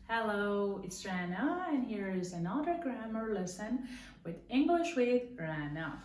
Hello, it's Rana, and here is another grammar lesson with English with Rana.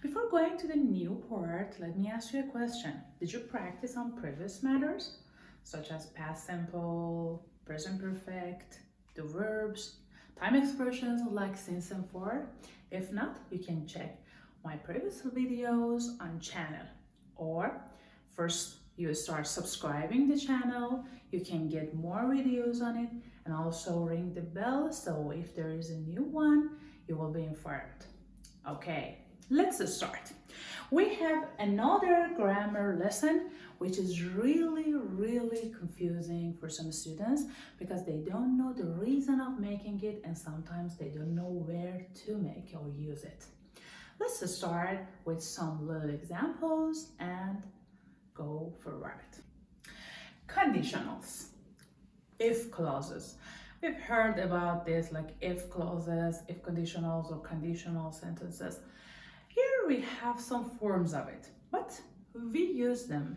Before going to the new part, let me ask you a question. Did you practice on previous matters, such as past simple, present perfect, the verbs, time expressions like since and for? If not, you can check my previous videos on channel, or first you start subscribing the channel, you can get more videos on it, and also ring the bell so if there is a new one you will be informed. Okay, let's start. We have another grammar lesson which is really confusing for some students because they don't know the reason of making it and sometimes they don't know where to make or use it. Let's start with some little examples and go forward. Conditionals. If clauses. We've heard about this like if clauses, if conditionals, or conditional sentences. Here we have some forms of it, but we use them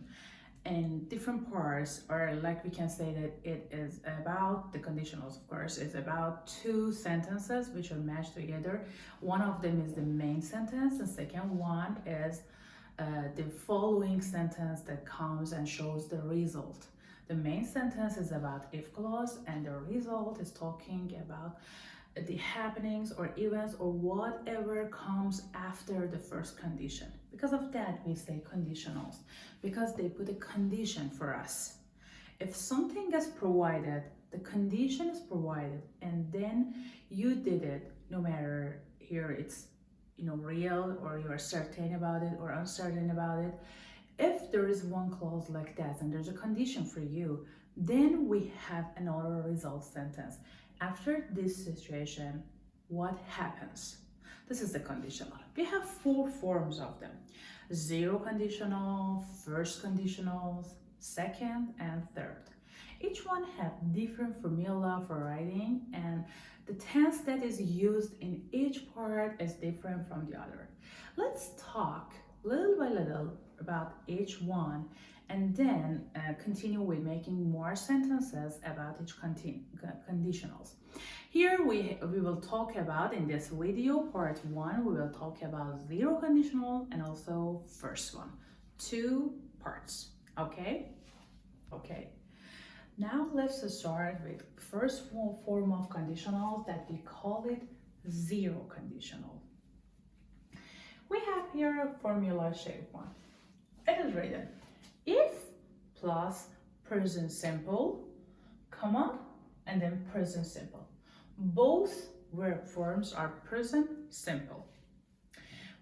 in different parts, or like we can say that it is about the conditionals, of course, it's about two sentences which are matched together. One of them is the main sentence, the second one is the following sentence that comes and shows the result. The main sentence is about if clause and the result is talking about the happenings or events or whatever comes after the first condition. Because of that we say conditionals, because they put a condition for us. If something is provided, the condition is provided, and then you did it, no matter here it's real or you are certain about it or uncertain about it. If there is one clause like that and there's a condition for you, then we have another result sentence. After this situation, what happens? This is the conditional. We have four forms of them: zero conditional, first conditionals, second, and third. Each one have different formula for writing, and the tense that is used in each part is different from the other. Let's talk little by little about each one and then continue with making more sentences about each conditionals. Here we will talk about, in this video part 1, we will talk about zero conditional and also first one. Two parts. Okay. Now let's start with first form of conditionals that we call it zero conditional. We have here a formula shape one. It is written if plus present simple, comma, and then present simple. Both verb forms are present simple.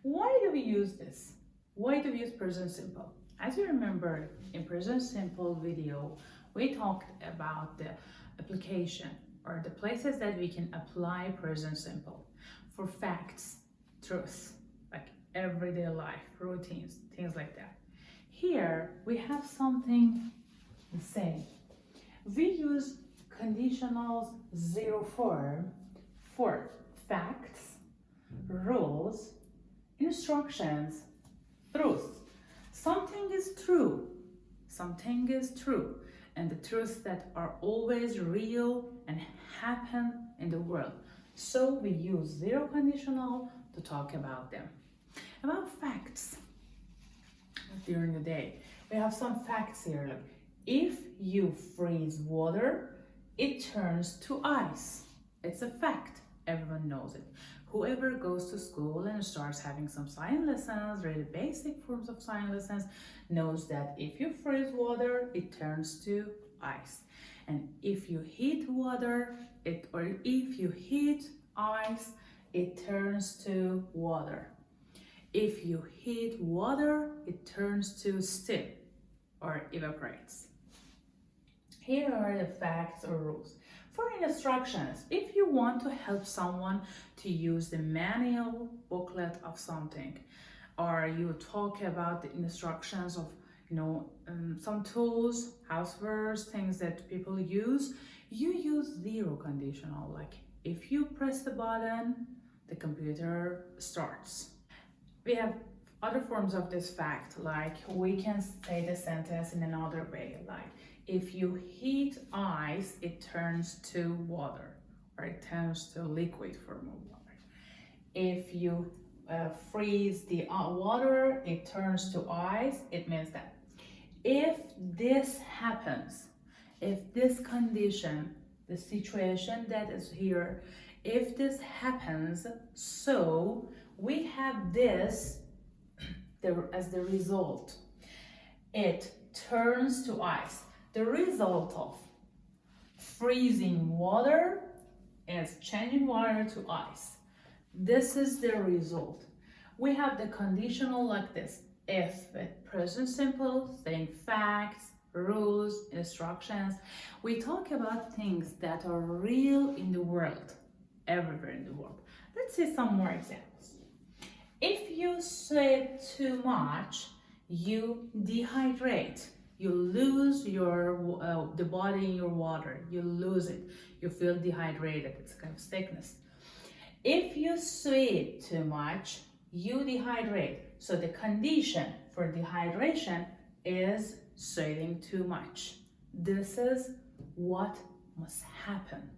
Why do we use this? Why do we use present simple? As you remember, in present simple video, we talked about the application or the places that we can apply present simple for facts, truth, like everyday life, routines, things like that. Here we have something the same. We use conditionals zero form for facts, rules, instructions, truth. Something is true, and the truths that are always real and happen in the world. So we use zero conditional to talk about them. About facts during the day, we have some facts here. Like if you freeze water, it turns to ice. It's a fact, everyone knows it. Whoever goes to school and starts having some science lessons, really basic forms of science lessons, knows that if you freeze water, it turns to ice. And if you heat water, if you heat ice, it turns to water. If you heat water, it turns to steam or evaporates. Here are the facts or rules. For instructions, if you want to help someone to use the manual booklet of something, or you talk about the instructions of some tools, housewares, things that people use, you use zero conditional. Like if you press the button, the computer starts. We have other forms of this fact, like we can say the sentence in another way, like If you heat ice, it turns to water, or it turns to liquid form of water. If you freeze the water, it turns to ice. It means that if this happens, if this condition, the situation that is here, if this happens, so we have this as the result. It turns to ice. The result of freezing water is changing water to ice. This is the result. We have the conditional like this. If with present simple, saying facts, rules, instructions. We talk about things that are real in the world, everywhere in the world. Let's see some more examples. If you sweat too much, you dehydrate. You lose your the body in your water. You lose it. You feel dehydrated. It's a kind of sickness. If you sweat too much, you dehydrate. So the condition for dehydration is sweating too much. This is what must happen.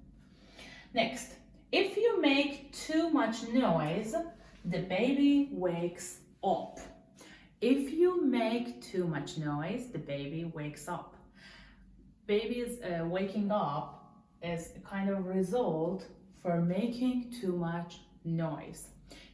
Next, if you make too much noise, the baby wakes up. If you make too much noise, the baby wakes up. Babies waking up is a kind of result for making too much noise.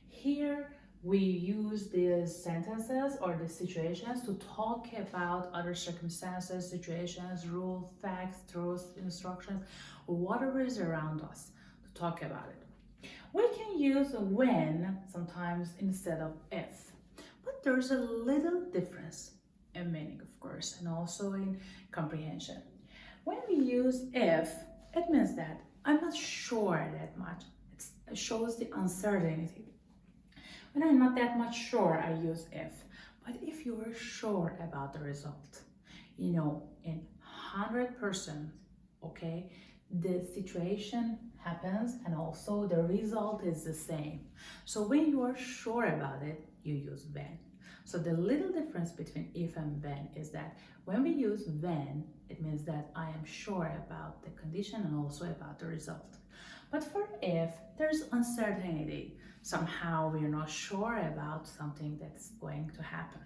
Here we use these sentences or the situations to talk about other circumstances, situations, rules, facts, truths, instructions, whatever is around us to talk about it. We can use when sometimes instead of if, but there's a little difference in meaning, of course, and also in comprehension. When we use if, it means that I'm not sure that much. It shows the uncertainty. When I'm not that much sure, I use if. But if you are sure about the result, in 100%, okay, the situation happens and also the result is the same. So when you are sure about it, you use when. So the little difference between if and when is that when we use when, it means that I am sure about the condition and also about the result. But for if, there's uncertainty. Somehow we're not sure about something that's going to happen.